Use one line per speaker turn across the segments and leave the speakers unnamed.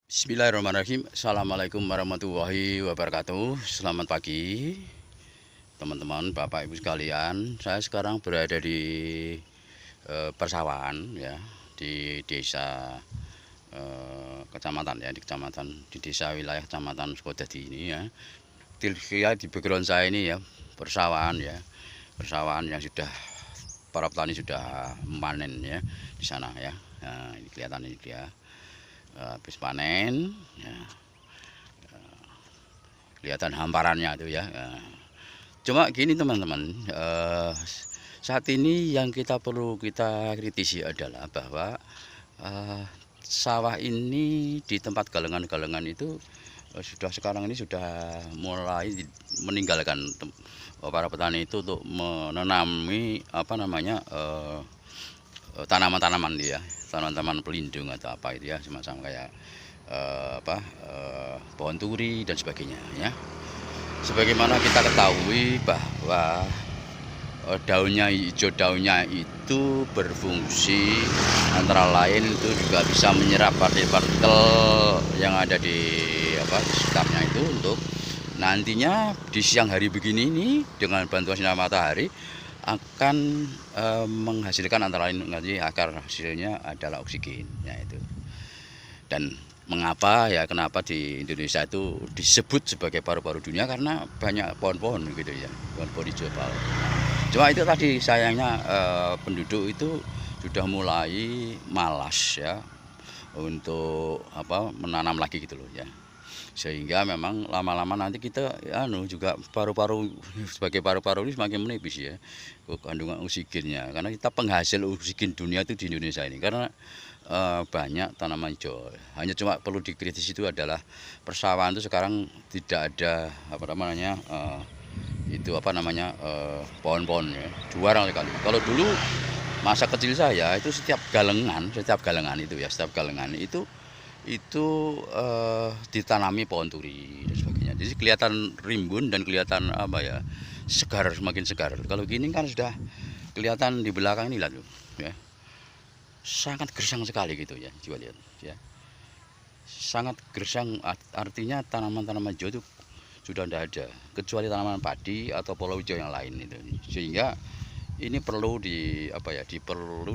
Bismillahirrahmanirrahim. Assalamualaikum warahmatullahi wabarakatuh. Selamat pagi teman-teman, Bapak Ibu sekalian. Saya sekarang berada di persawahan ya, di desa kecamatan ya, di desa wilayah kecamatan Sukodadi ini ya. Lihat di background saya ini ya, persawahan ya. Persawahan yang sudah para petani sudah memanen ya di sana ya. Nah, ini kelihatan ini dia habis panen ya, kelihatan hamparannya itu ya. Cuma gini teman-teman, saat ini yang kita perlu kita kritisi adalah bahwa sawah ini di tempat galengan-galengan itu sudah sekarang ini sudah mulai meninggalkan para petani itu untuk menanami apa namanya tanaman-tanaman dia, tanaman-tanaman pelindung atau apa itu ya, semacam kayak pohon turi dan sebagainya ya. Sebagaimana kita ketahui bahwa daunnya hijau, daunnya itu berfungsi antara lain itu juga bisa menyerap partikel-partikel yang ada di sekitarnya itu, untuk nantinya di siang hari begini ini dengan bantuan sinar matahari akan menghasilkan antara lain nanti akar hasilnya adalah oksigen ya itu. Dan mengapa ya, kenapa di Indonesia itu disebut sebagai paru-paru dunia, karena banyak pohon-pohon gitu ya, pohon-pohon hijau. Cuma itu tadi sayangnya penduduk itu sudah mulai malas ya untuk menanam lagi gitu loh ya. Sehingga memang lama-lama nanti kita juga paru-paru, sebagai paru-paru ini semakin menipis ya kandungan oksigennya, karena kita penghasil oksigen dunia itu di Indonesia ini, karena banyak tanaman hijau. Hanya cuma perlu dikritisi itu adalah persawahan itu sekarang tidak ada pohon-pohon ya, jarang sekali. Kalau dulu masa kecil saya itu setiap galengan itu ditanami pohon turi dan sebagainya. Jadi kelihatan rimbun dan kelihatan segar, semakin segar. Kalau gini kan sudah kelihatan di belakang ini lah tuh ya. Sangat gersang sekali gitu ya, coba lihat ya. Sangat gersang, artinya tanaman-tanaman hijau itu sudah tidak ada, kecuali tanaman padi atau pola hijau yang lain itu. Sehingga ini perlu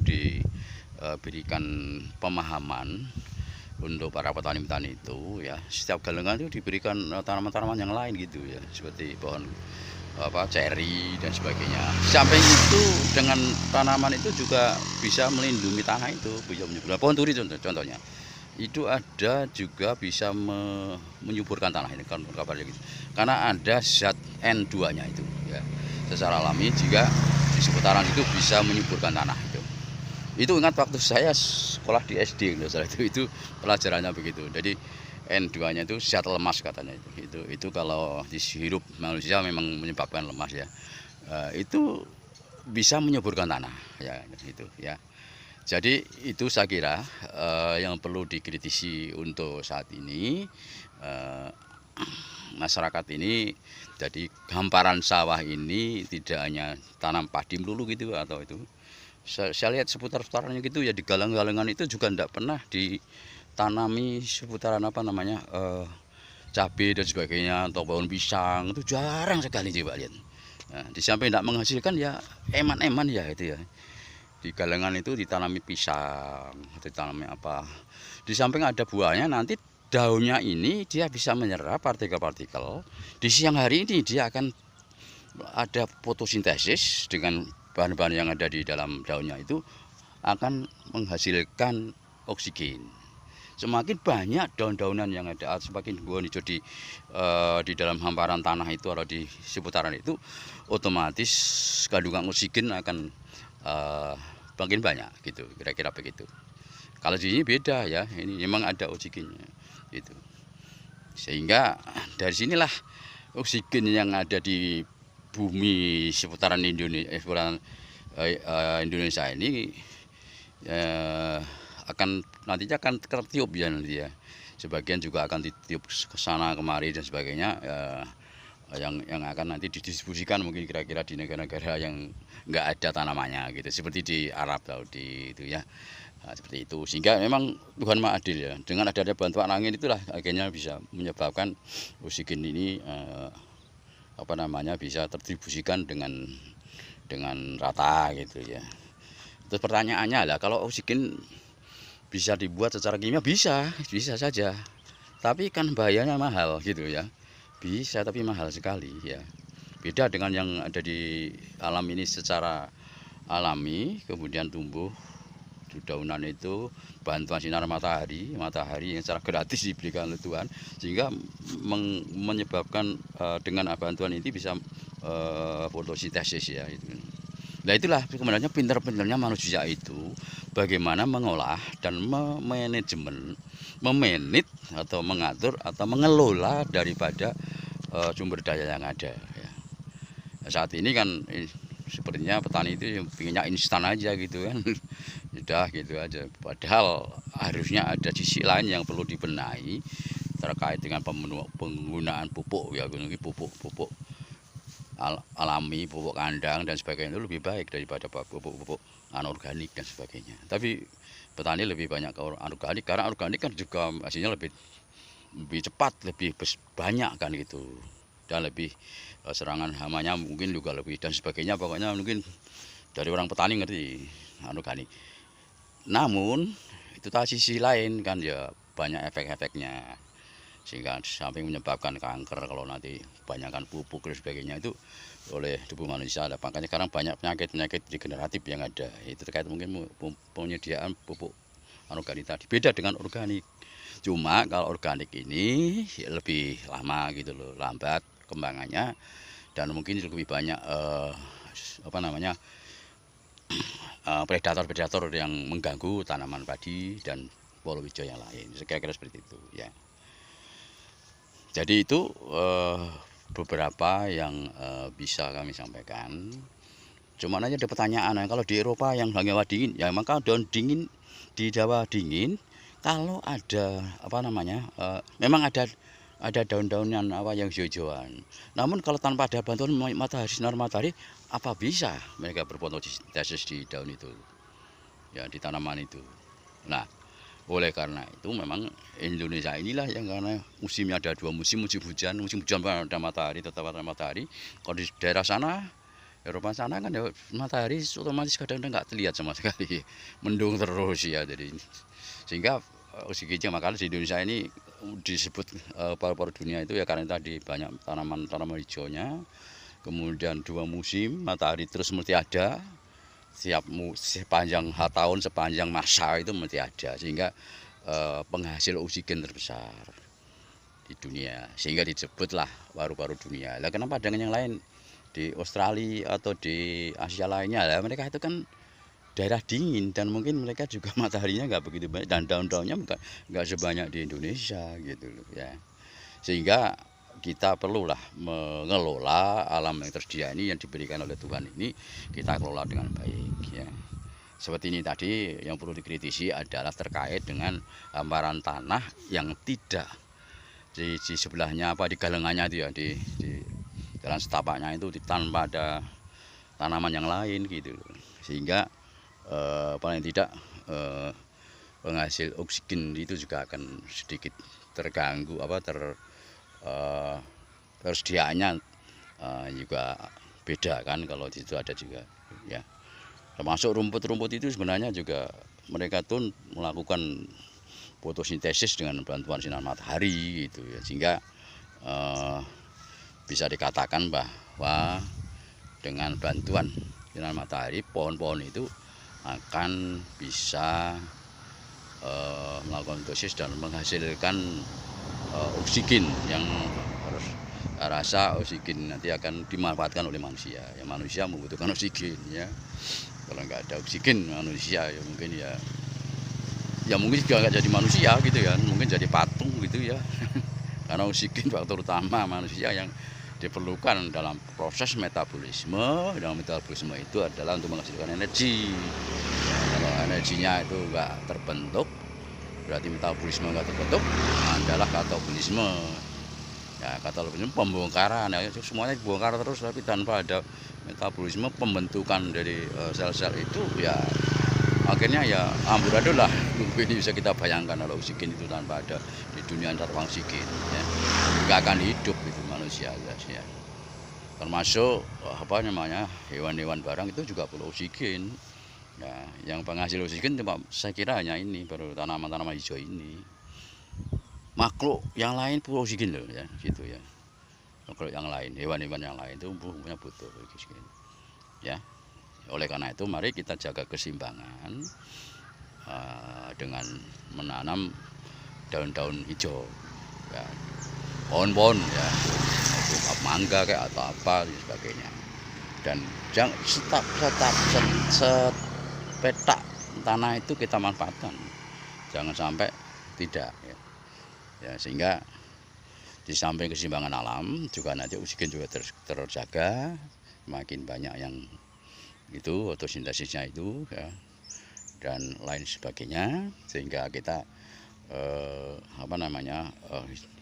diberikan pemahaman untuk para petani-petani itu ya. Setiap galengan itu diberikan tanaman-tanaman yang lain gitu ya, seperti pohon ceri dan sebagainya. Samping itu dengan tanaman itu juga bisa melindungi tanah itu, bisa menyuburkan. Pohon turi contohnya itu ada juga bisa menyuburkan tanah ini kan kabarnya gitu. Karena ada zat N2-nya itu ya. Secara alami jika di seputaran itu bisa menyuburkan tanah itu. Itu ingat waktu saya sekolah di SD itu pelajarannya begitu. Jadi N2-nya itu zat lemas katanya itu. Itu kalau dihirup manusia memang menyebabkan lemas ya. Itu bisa menyuburkan tanah ya itu ya. Jadi itu saya kira yang perlu dikritisi untuk saat ini. Masyarakat ini, jadi hamparan sawah ini tidak hanya tanam padi melulu gitu atau itu. Saya lihat seputar-seputarannya gitu ya, di galang-galengan itu juga tidak pernah ditanami seputaran cabai dan sebagainya atau pohon pisang, itu jarang sekali coba lihat. Nah, di samping tidak menghasilkan ya eman-eman ya itu ya. Di galengan itu ditanami pisang, ditanami apa. Di samping ada buahnya, nanti daunnya ini dia bisa menyerap partikel-partikel. Di siang hari ini dia akan ada fotosintesis dengan bahan-bahan yang ada di dalam daunnya, itu akan menghasilkan oksigen. Semakin banyak daun-daunan yang ada, semakin buah hijau di dalam hamparan tanah itu atau di seputaran itu, otomatis kandungan oksigen akan makin banyak gitu, kira-kira begitu. Kalau di sini beda ya, ini memang ada oksigennya gitu. Sehingga dari sinilah oksigen yang ada di bumi seputaran Indonesia ini nantinya akan tertiup ya nanti ya. Sebagian juga akan ditiup ke sana kemari dan sebagainya. Yang akan nanti didistribusikan mungkin kira-kira di negara-negara yang nggak ada tanamannya gitu, seperti di Arab Saudi itu ya. Nah, seperti itu, sehingga memang Tuhan Maha Adil ya. Dengan adanya bantuan angin itulah akhirnya bisa menyebabkan oksigen ini bisa terdistribusikan dengan rata gitu ya. Terus pertanyaannya lah, kalau oksigen bisa dibuat secara kimia, bisa saja. Tapi kan bahayanya mahal gitu ya. Bisa tapi mahal sekali ya. Beda dengan yang ada di alam ini secara alami, kemudian tumbuh dedaunan itu bantuan sinar matahari yang secara gratis diberikan oleh Tuhan, sehingga menyebabkan dengan bantuan ini bisa fotosintesis ya itu. Nah itulah sebenarnya pintar-pintarnya manusia itu bagaimana mengolah dan memanage atau mengatur atau mengelola daripada sumber daya yang ada ya. Saat ini kan sepertinya petani itu pinginnya instan aja gitu kan. Udah gitu aja, padahal harusnya ada sisi lain yang perlu dibenahi terkait dengan penggunaan pupuk ya, pupuk alami, pupuk kandang dan sebagainya itu lebih baik daripada pupuk anorganik dan sebagainya. Tapi petani lebih banyak ke anorganik karena organik kan juga hasilnya lebih cepat, lebih banyak kan gitu, dan lebih serangan hamanya mungkin juga lebih dan sebagainya. Pokoknya mungkin dari orang petani ngerti anorganik. Namun itu tadi sisi lain kan ya banyak efek-efeknya, sehingga sampai menyebabkan kanker kalau nanti banyakkan pupuk dan sebagainya itu oleh tubuh manusia. Makanya sekarang banyak penyakit degeneratif yang ada, itu terkait mungkin penyediaan pupuk anorganik tadi. Beda dengan organik, cuma kalau organik ini lebih lama gitu loh, lambat kembangannya dan mungkin lebih banyak predator-predator yang mengganggu tanaman padi dan palawija yang lain. Kira-kira seperti itu ya. Jadi itu beberapa yang bisa kami sampaikan. Cuman aja ada pertanyaan, kalau di Eropa yang Jawa dingin, ya maka daun dingin di Jawa dingin kalau ada memang ada daun-daunan yang hijau-hijauan. Namun kalau tanpa ada bantuan sinar matahari, apa bisa mereka berfotosintesis di daun itu, ya di tanaman itu. Nah, oleh karena itu memang Indonesia inilah yang karena musimnya ada dua musim hujan pada matahari, tetap ada matahari. Kalau di daerah sana, Eropa sana kan ya matahari otomatis kadang-kadang nggak terlihat sama sekali, mendung terus ya. Jadi sehingga oksigennya makanya di Indonesia ini disebut paru-paru dunia itu ya karena tadi banyak tanaman hijaunya, kemudian dua musim matahari terus mesti ada sepanjang tahun, sepanjang masa itu mesti ada, sehingga penghasil oksigen terbesar di dunia, sehingga disebutlah paru-paru dunia. Lah kenapa dengan yang lain di Australia atau di Asia lainnya, lah mereka itu kan daerah dingin dan mungkin mereka juga mataharinya nggak begitu banyak dan daun-daunnya nggak sebanyak di Indonesia gitu loh ya. Sehingga kita perlulah mengelola alam yang tersedia ini yang diberikan oleh Tuhan ini, kita kelola dengan baik ya. Seperti ini tadi yang perlu dikritisi adalah terkait dengan hamparan tanah yang tidak di sebelahnya di galengannya itu ya, di jalan setapaknya itu tanpa ada tanaman yang lain gitu loh. Sehingga paling tidak penghasil oksigen itu juga akan sedikit terganggu, tersediaannya juga beda kan kalau di situ ada juga ya. Termasuk rumput-rumput itu sebenarnya juga mereka tuh melakukan fotosintesis dengan bantuan sinar matahari gitu ya, sehingga bisa dikatakan bahwa dengan bantuan sinar matahari pohon-pohon itu akan bisa melakukan fotosintesis dan menghasilkan oksigen yang rasa oksigen nanti akan dimanfaatkan oleh manusia. Ya manusia membutuhkan oksigen ya. Kalau nggak ada oksigen manusia ya mungkin juga nggak jadi manusia gitu ya, mungkin jadi patung gitu ya. Karena oksigen faktor utama manusia yang diperlukan dalam proses metabolisme. Dalam metabolisme itu adalah untuk menghasilkan energi. Kalau energinya itu nggak terbentuk, berarti metabolisme nggak terbentuk, adalah katabolisme. Ya, katabolisme pembongkaran, ya, semuanya dibongkar terus tapi tanpa ada metabolisme pembentukan dari sel-sel itu ya akhirnya ya amburadul lah. Ini bisa kita bayangkan kalau oksigen itu tanpa ada di dunia tanpa oksigen ya nggak akan hidup itu manusia ya. Termasuk apa namanya hewan-hewan barang itu juga perlu oksigen. Nah, yang penghasil oksigen cuma saya kira hanya ini, baru tanaman-tanaman hijau ini. Makhluk yang lain perlu oksigen loh ya, gitu ya. Makhluk yang lain, hewan-hewan yang lain itu punya butuh oksigen. Ya, oleh karena itu mari kita jaga keseimbangan dengan menanam daun-daun hijau, ya, pohon-pohon ya. Mangga kayak atau apa dan sebagainya, dan jangan sepetak tanah itu kita manfaatkan, jangan sampai tidak ya, sehingga di samping keseimbangan alam juga nanti oksigen juga terjaga, makin banyak yang itu fotosintesisnya itu ya, dan lain sebagainya, sehingga kita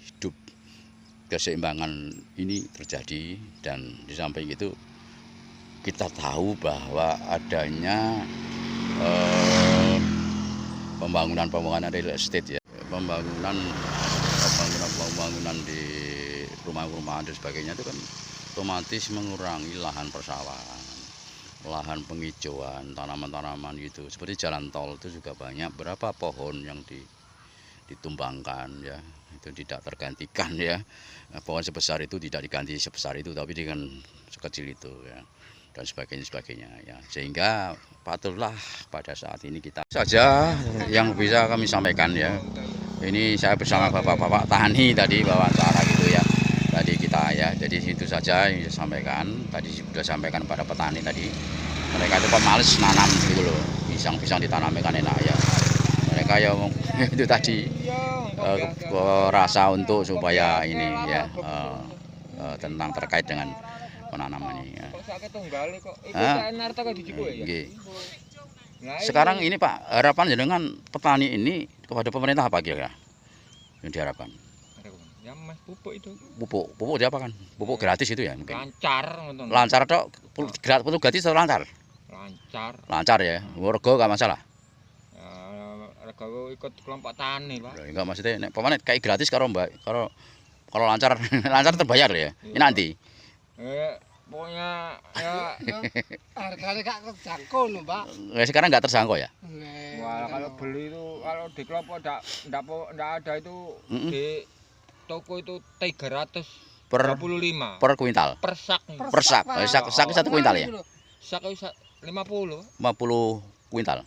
hidup keseimbangan ini terjadi. Dan di samping itu kita tahu bahwa adanya pembangunan real estate ya, pembangunan di rumah-rumahan dan sebagainya itu kan otomatis mengurangi lahan persawahan, lahan penghijauan, tanaman-tanaman gitu. Seperti jalan tol itu juga banyak berapa pohon yang ditumbangkan ya, itu tidak tergantikan ya. Pohon sebesar itu tidak diganti sebesar itu, tapi dengan sekecil itu ya, dan sebagainya ya. Sehingga patutlah pada saat ini kita saja yang bisa kami sampaikan ya. Ini saya bersama bapak-bapak tani tadi wawancara gitu ya. Tadi kita ya, jadi itu saja yang saya sampaikan. Tadi sudah sampaikan pada petani tadi. Mereka itu pemalas nanam gitu loh. Pisang-pisang ditanami kan enak ya. Mereka ya itu tadi rasa untuk supaya ini ya tentang terkait dengan penanaman ini ya. Sekarang ini Pak, harapan dengan petani ini kepada pemerintah apa kira-kira yang diharapkan?
Ya mas, pupuk itu.
Pupuk diapakan? Pupuk gratis itu ya mungkin.
Lancar
atau pupuk gratis atau lancar? Lancar ya. Warga nggak masalah.
Rego ikut kelompok tani, Pak.
Enggak maksudnya nek pemanet kayak gratis kalau kalau lancar lancar terbayar ya. Ini nanti.
Pokoknya ya
harganya gak terjangkau loh, Pak.
Sekarang nggak tersangkau ya?
Wah, kalau beli itu kalau di kelompok enggak ada itu di toko itu 325
per kuintal.
Per sak.
Per sak. Sak 1 kuintal ya?
Sak 50.
50 kuintal.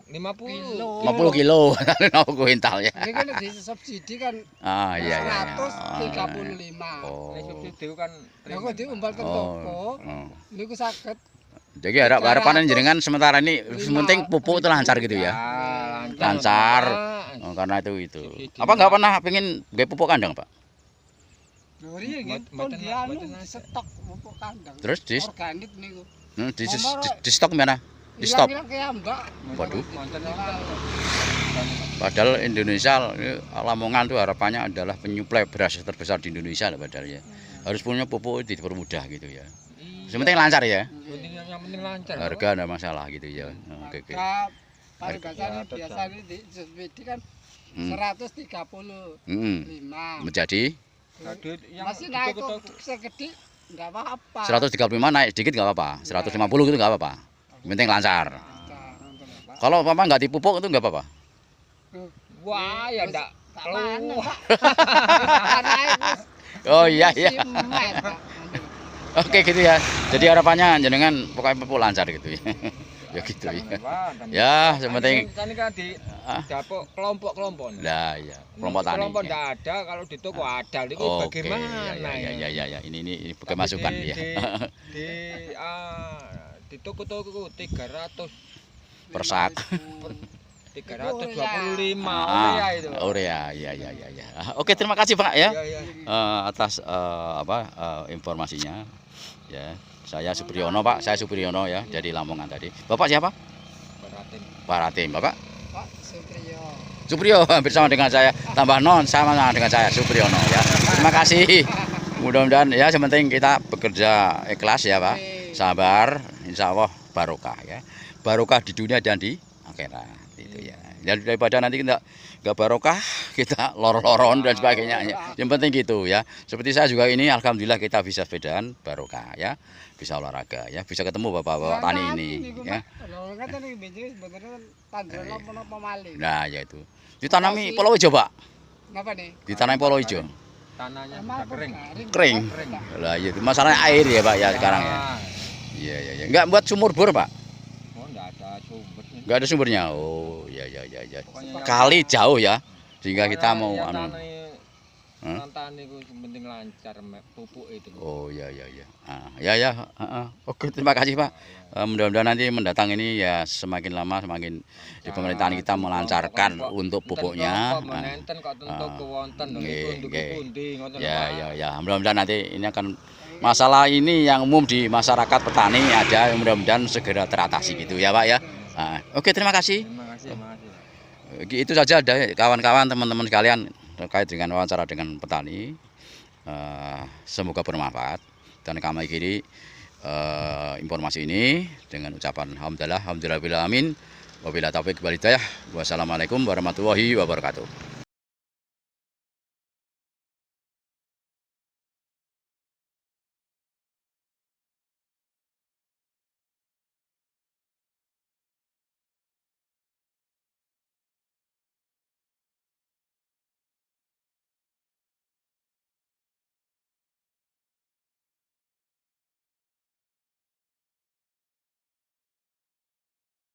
50
kilo 50 kuintal ya.
Ini kan di subsidi kan.
Iya.
135.
Ini subsidi kan.
Lah kok diumbal ke toko. Niku saged.
Jadi harapan jenengan sementara ini penting pupuk itu lancar gitu ya. Lancar. Karena itu. Apa nggak pernah pengen gawe pupuk kandang, Pak?
Lori nggih stok pupuk kandang.
Terus
organik niku.
Di stok mana? Di stop.
Waduh.
Padahal Indonesia, Lamongan itu harapannya adalah penyuplai beras terbesar di Indonesia lah padahal ya. Harus punya pupuk dipermudah gitu ya. Sementing lancar ya.
Yang penting lancar.
Harga ada masalah gitu ya. Oke.
Harganya biasanya di subsidi kan 135.
Menjadi
masih naik kok segede enggak apa-apa.
135 naik sedikit enggak apa-apa. 150 gitu enggak apa-apa. Yang penting lancar. Kalau Papa nggak dipupuk itu nggak apa-apa?
Wah, ya enggak.
Oh iya. Oke gitu ya. Jadi harapannya jenengan pokoknya pupuk lancar gitu ya. Ya gitu ya. Ya, sementing
kan di dapur kelompok-kelompok.
Nah, ya. Kelompok tani.
Kelompok enggak ada, kalau di toko ada. Ini bagaimana?
Ya. Ini pakai masukan ya.
Di toko-toko 300
per sak.
325 itu.
Urea, ya. Oke, terima kasih Pak ya. Atas informasinya. Ya, saya Supriyono Pak, saya Supriyono ya, dari Lamongan tadi. Bapak siapa? Pak Ratim. Bapak?
Pak
Supriyo, hampir sama dengan saya. Tambah non sama dengan saya Supriyono ya. Terima kasih. Mudah-mudahan ya sementing kita bekerja ikhlas ya Pak. Sabar, insya Allah barokah ya. Barokah di dunia dan di akhirat itu ya. Dan daripada nanti kita nggak barokah, kita lor-loron dan sebagainya. Yang penting gitu ya. Seperti saya juga ini, alhamdulillah kita bisa sepedaan barokah ya, bisa olahraga ya, bisa ketemu bapak-bapak tani ini ya. Nah ya itu. Ditanami polo hijau pak.
Napa nih?
Ditanami polo hijau.
Tanahnya sudah kering.
Kering. Lah iya itu masalahnya air ya pak ya sekarang ya. Iya iya iya. Nggak buat sumur bor pak?
Oh, enggak ada sumbernya.
Nggak ada sumbernya. Oh iya iya iya iya.
Pokoknya
Kali jauh ya. Sehingga kita mau anu.
Tani itu penting lancar pupuk itu.
Oh iya iya iya. Ya ya. Oke terima kasih pak. Mudah-mudahan nanti mendatang ini ya semakin lama semakin di pemerintahan kita melancarkan untuk pupuknya. Ya ya ya. Mudah-mudahan nanti ini akan masalah ini yang umum di masyarakat petani ada mudah-mudahan segera teratasi gitu ya pak ya. Oke terima kasih.
Terima kasih.
Itu saja ada kawan-kawan teman-teman sekalian terkait dengan wawancara dengan petani. Semoga bermanfaat dan kami akhiri informasi ini dengan ucapan alhamdulillah, alhamdulillahirabbil alamin. Wabillahi taufiq wal hidayah. Wassalamualaikum warahmatullahi wabarakatuh.